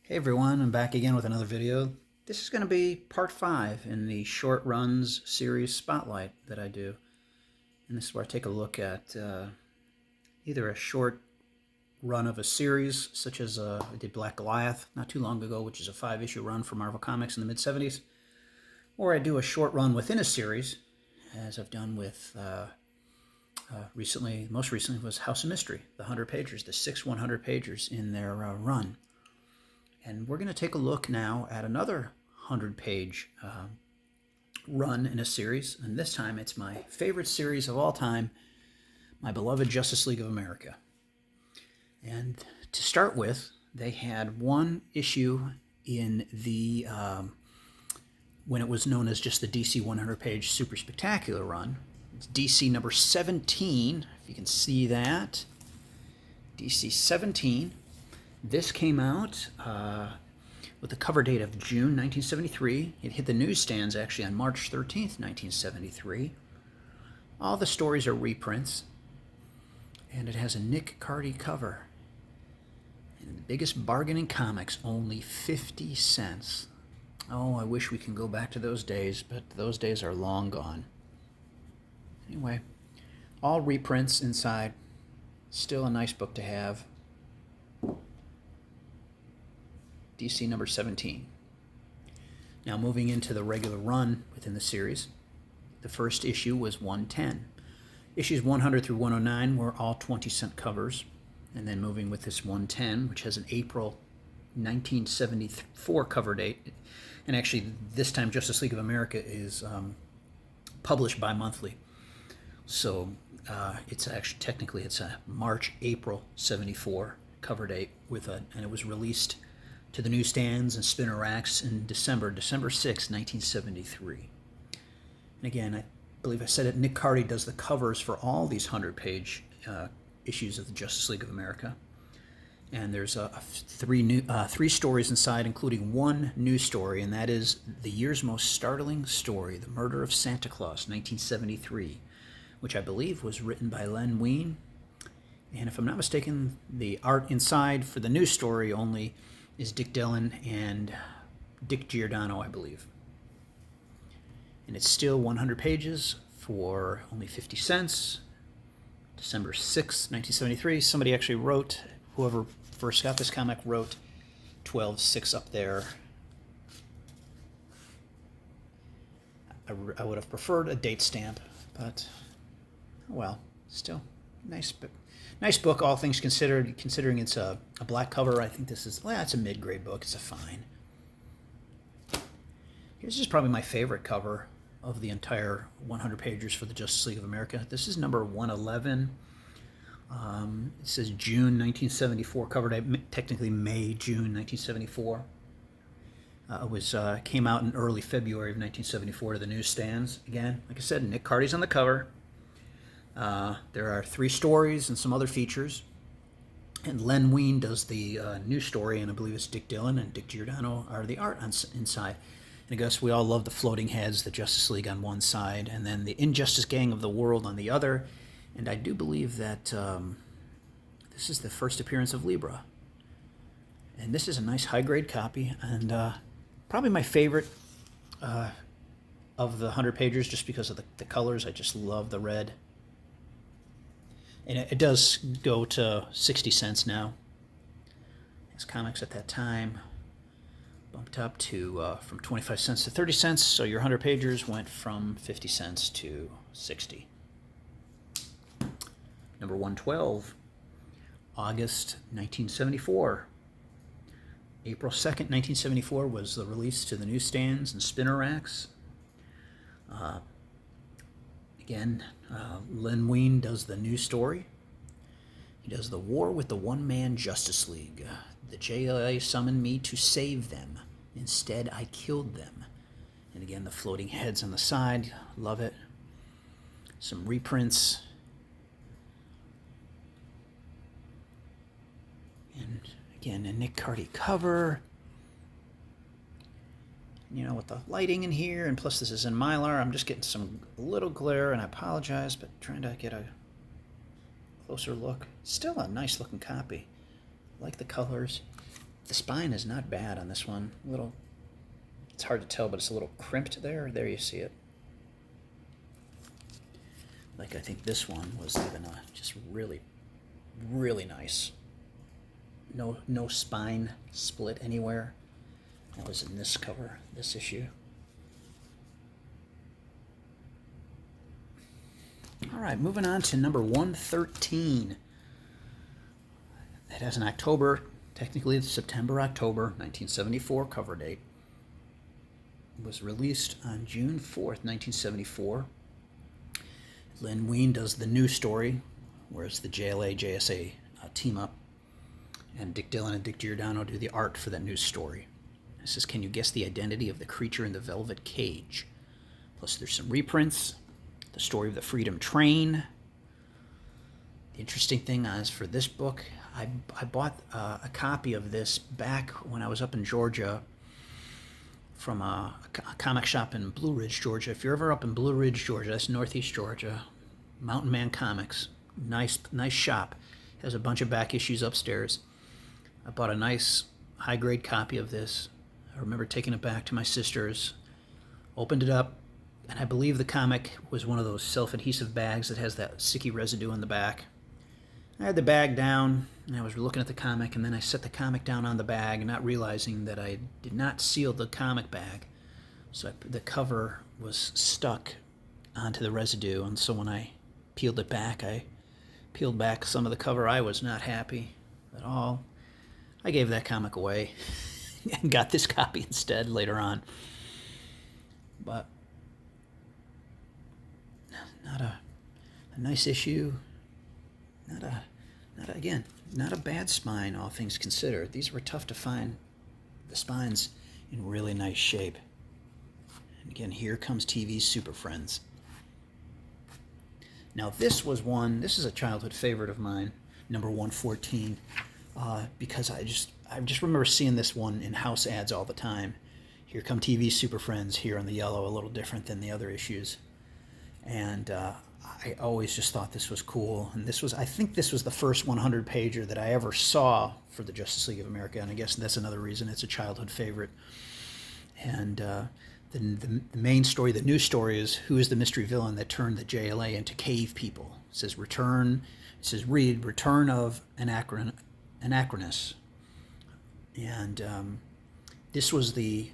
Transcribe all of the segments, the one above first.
Hey everyone, I'm back again with another video. This is going to be part 5 in the short runs series spotlight that I do. And this is where I take a look at either a short run of a series, such as I did Black Goliath not too long ago, which is a 5-issue run for Marvel Comics in the mid-70s, or I do a short run within a series, as I've done with most recently was House of Mystery, the 100-pagers, the 6 100-pagers in their run. And we're going to take a look now at another 100-page run in a series. And this time it's my favorite series of all time, my beloved Justice League of America. And to start with, they had one issue in the, when it was known as just the DC 100-page Super Spectacular run. It's DC number 17, if you can see that. DC 17. This came out with the cover date of June 1973. It hit the newsstands actually on March 13th, 1973. All the stories are reprints, and it has a Nick Cardy cover. And the biggest bargain in comics, only 50 cents. Oh, I wish we can go back to those days, but those days are long gone. Anyway, all reprints inside. Still a nice book to have. DC number 17. Now moving into the regular run within the series, the first issue was 110. Issues 100 through 109 were all 20-cent covers. And then moving with this 110, which has an April 1974 cover date. And actually, this time Justice League of America is published bi-monthly. So it's actually, technically, it's a March-April 74 cover date, and it was released to the newsstands and spinner racks in December 6, 1973. And again, I believe I said it, Nick Cardy does the covers for all these 100-page issues of the Justice League of America. And there's three stories inside, including one new story, and that is the year's most startling story, The Murder of Santa Claus, 1973, which I believe was written by Len Wein. And if I'm not mistaken, the art inside for the new story only is Dick Dillon and Dick Giordano, I believe. And it's still 100 pages for only 50 cents. December 6, 1973. Somebody actually wrote, whoever first got this comic wrote 12/6 up there. I would have preferred a date stamp, but well, still nice book, all things considered. Considering it's a black cover, I think this is, well, it's a mid-grade book. It's a fine. Here's just probably my favorite cover of the entire 100 pagers for the Justice League of America. This is number 111. It says June 1974 cover date, technically May, June 1974. It came out in early February of 1974 to the newsstands. Again, like I said, Nick Cardy's on the cover. There are 3 stories and some other features. And Len Wein does the new story, and I believe it's Dick Dillon and Dick Giordano are the art inside. And I guess we all love the floating heads, the Justice League on one side, and then the Injustice Gang of the World on the other. And I do believe that this is the first appearance of Libra. And this is a nice high-grade copy, and probably my favorite of the 100-pagers just because of the colors. I just love the red. And it does go to 60 cents now. As comics at that time bumped up to from 25 cents to 30 cents, so your 100-pagers went from 50 cents to 60. Number 112, August 1974. April 2nd, 1974 was the release to the newsstands and spinner racks. Again, Len Wein does the new story. He does the war with the one-man Justice League. The JLA summoned me to save them. Instead, I killed them. And again, the floating heads on the side. Love it. Some reprints. And again, a Nick Cardy cover. You know, with the lighting in here, and plus this is in Mylar, I'm just getting some little glare, and I apologize, but trying to get a closer look. Still a nice looking copy. I like the colors. The spine is not bad on this one. A little, it's hard to tell, but it's a little crimped there. There you see it. Like I think this one was even just really, really nice. No spine split anywhere. That was in this cover, this issue. All right, moving on to number 113. It has an October, technically it's September-October 1974 cover date. It was released on June 4th, 1974. Len Wein does the new story, whereas the JLA-JSA team up, and Dick Dillon and Dick Giordano do the art for that new story. It says, can you guess the identity of the creature in the velvet cage? Plus there's some reprints, the story of the Freedom Train. The interesting thing is for this book, I bought a copy of this back when I was up in Georgia from a comic shop in Blue Ridge, Georgia. If you're ever up in Blue Ridge, Georgia, that's northeast Georgia, Mountain Man Comics, nice shop. Has a bunch of back issues upstairs. I bought a nice high-grade copy of this. I remember taking it back to my sister's, opened it up, and I believe the comic was one of those self-adhesive bags that has that sticky residue in the back. I had the bag down, and I was looking at the comic, and then I set the comic down on the bag, not realizing that I did not seal the comic bag. So the cover was stuck onto the residue, and so when I peeled it back, I peeled back some of the cover. I was not happy at all. I gave that comic away and got this copy instead later on. But not a nice issue. Not a bad spine, all things considered. These were tough to find. The spine's in really nice shape. And again, here comes TV's Super Friends. Now this is a childhood favorite of mine, number 114, because I just remember seeing this one in house ads all the time. Here come TV's Super Friends, here on the yellow, a little different than the other issues. And I always just thought this was cool, and I think this was the first 100-pager that I ever saw for the Justice League of America, and I guess that's another reason it's a childhood favorite. And the main story, the new story, is who is the mystery villain that turned the JLA into cave people. It says Return of Anachronus. And this was the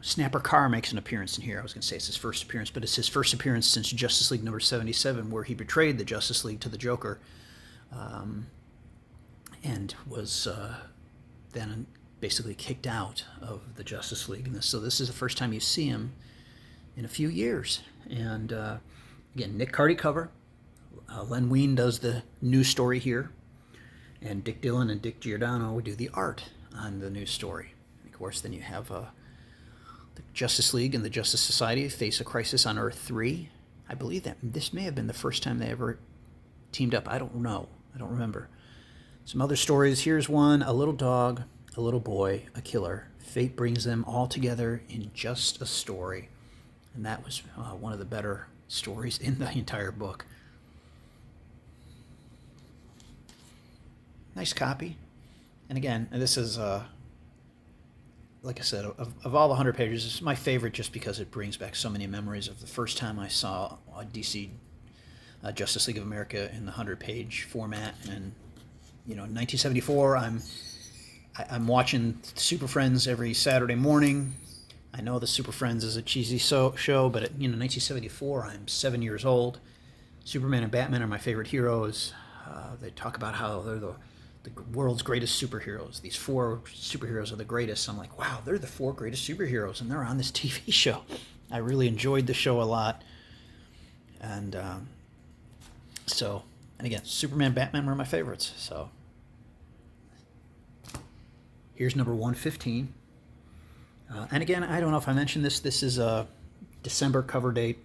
Snapper Carr makes an appearance in here. I was going to say it's his first appearance, but it's his first appearance since Justice League number 77, where he betrayed the Justice League to the Joker, and was then basically kicked out of the Justice League. And so this is the first time you see him in a few years. And again, Nick Cardy cover. Len Wein does the new story here, and Dick Dillon and Dick Giordano do the art on the new story. And of course, then you have the Justice League and the Justice Society face a crisis on Earth 3. I believe that this may have been the first time they ever teamed up. I don't know. I don't remember. Some other stories. Here's one: a little dog, a little boy, a killer. Fate brings them all together in just a story. And that was one of the better stories in the entire book. Nice copy. And again, this is, like I said, of all the 100 pages, it's my favorite just because it brings back so many memories of the first time I saw a DC Justice League of America in the 100-page format. And, in 1974, I'm watching Super Friends every Saturday morning. I know the Super Friends is a cheesy show, but 1974, I'm 7 years old. Superman and Batman are my favorite heroes. They talk about how they're the world's greatest superheroes. These 4 superheroes are the greatest. I'm like, wow, they're the 4 greatest superheroes, and they're on this TV show. I really enjoyed the show a lot. And and again, Superman, Batman were my favorites. So here's number 115. And again, I don't know if I mentioned this. This is a December cover date,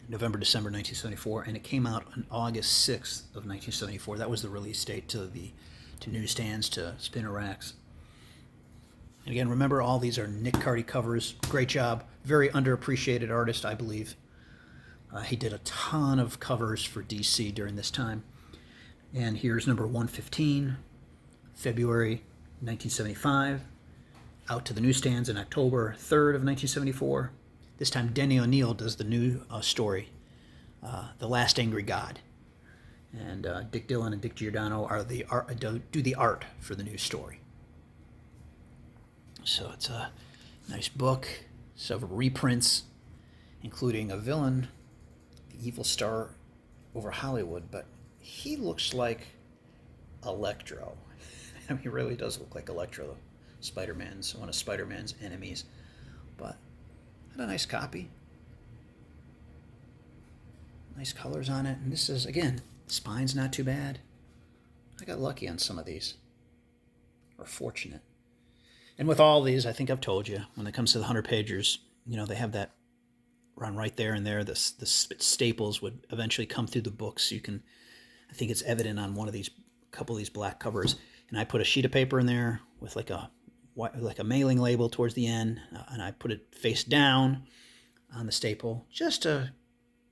November, December 1974, and it came out on August 6th of 1974. That was the release date to newsstands, to spinner racks. And again, remember, all these are Nick Cardy covers. Great job. Very underappreciated artist, I believe. He did a ton of covers for DC during this time. And here's number 115, February 1975, out to the newsstands in October 3rd of 1974. This time Denny O'Neil does the new story, The Last Angry God. And Dick Dillon and Dick Giordano are do the art for the new story. So it's a nice book, several reprints, including a villain, the evil star over Hollywood, but he looks like Electro. I mean, he really does look like Electro, one of Spider-Man's enemies. But had a nice copy. Nice colors on it. And this is, again, spine's not too bad. I got lucky on some of these. Or fortunate. And with all these, I think I've told you, when it comes to the 100-pagers, they have that run right there and there. The staples would eventually come through the books. You can, I think it's evident on couple of these black covers. And I put a sheet of paper in there with like a mailing label towards the end, and I put it face down on the staple just to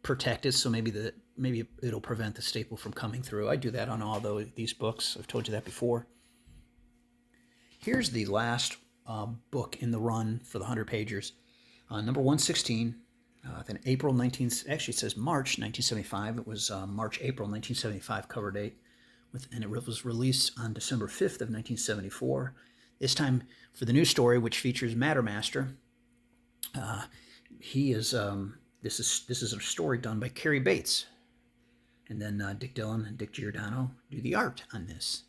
protect it, so maybe it'll prevent the staple from coming through. I do that on all these books. I've told you that before. Here's the last book in the run for the 100-pagers. Number 116, then actually it says March 1975. It was March-April 1975 cover date, and it was released on December 5th of 1974. This time for the new story, which features Mattermaster. This is a story done by Cary Bates, and then Dick Dillon and Dick Giordano do the art on this.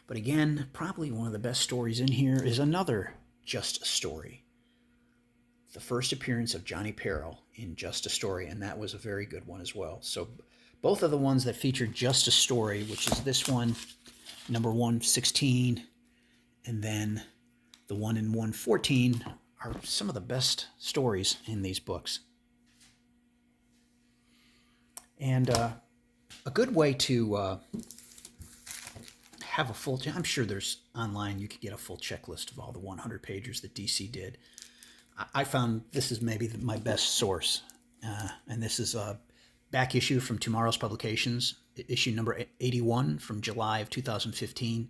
But again, probably one of the best stories in here is another Just a Story. The first appearance of Johnny Peril in Just a Story, and that was a very good one as well. So both of the ones that featured Just a Story, which is this one, number 116, and then the one in 114, are some of the best stories in these books. And a good way to have a full, I'm sure there's online, you could get a full checklist of all the 100-pagers that DC did. I found this is maybe my best source. And this is a back issue from Tomorrow's Publications, issue number 81 from July of 2015.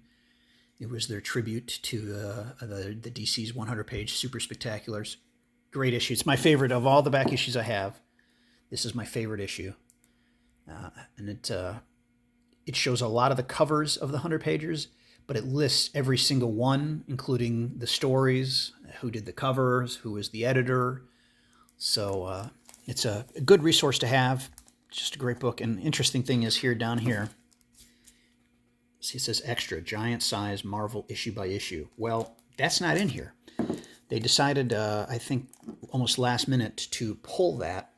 It was their tribute to the DC's 100-page Super Spectaculars. Great issue. It's my favorite of all the back issues I have. This is my favorite issue. And it shows a lot of the covers of the 100-pagers, but it lists every single one, including the stories, who did the covers, who was the editor. So it's a good resource to have. It's just a great book. And interesting thing is down here, see, it says extra, giant size Marvel issue by issue. Well, that's not in here. They decided, I think, almost last minute to pull that,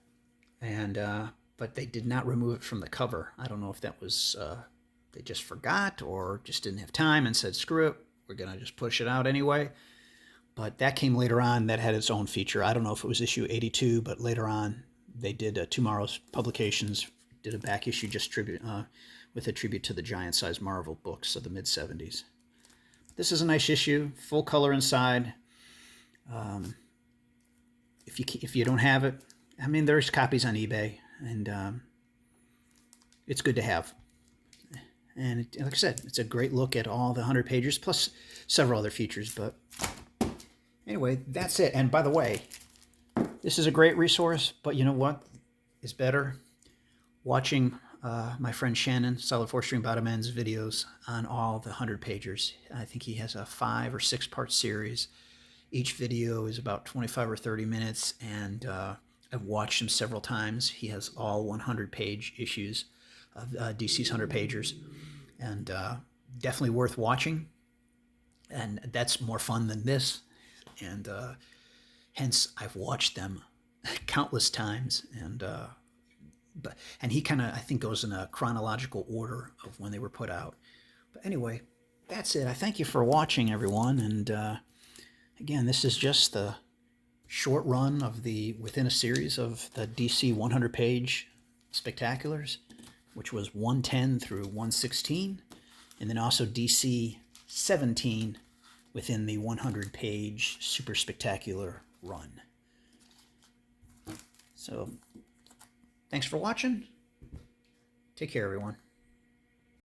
and but they did not remove it from the cover. I don't know if that was they just forgot or just didn't have time and said, screw it, we're going to just push it out anyway. But that came later on. That had its own feature. I don't know if it was issue 82, but later on they did Tomorrow's Publications did a back issue just with a tribute to the giant-sized Marvel books of the mid-'70s. This is a nice issue, full color inside. If you don't have it, I mean, there's copies on eBay, and it's good to have. And like I said, it's a great look at all the 100 pages, plus several other features. But anyway, that's it. And by the way, this is a great resource, but you know what is better? Watching my friend Shannon, Solid 4-String Bottom End's videos on all the 100 pagers. I think he has a 5 or 6 part series. Each video is about 25 or 30 minutes, and I've watched him several times. He has all 100-page issues of DC's 100 pagers, and definitely worth watching. And that's more fun than this, and hence I've watched them countless times. And he kind of, I think, goes in a chronological order of when they were put out. But anyway, that's it. I thank you for watching, everyone. And again, this is just the short run of within a series of the DC 100-page spectaculars, which was 110 through 116, and then also DC 17 within the 100-page super spectacular run. So, thanks for watching. Take care, everyone.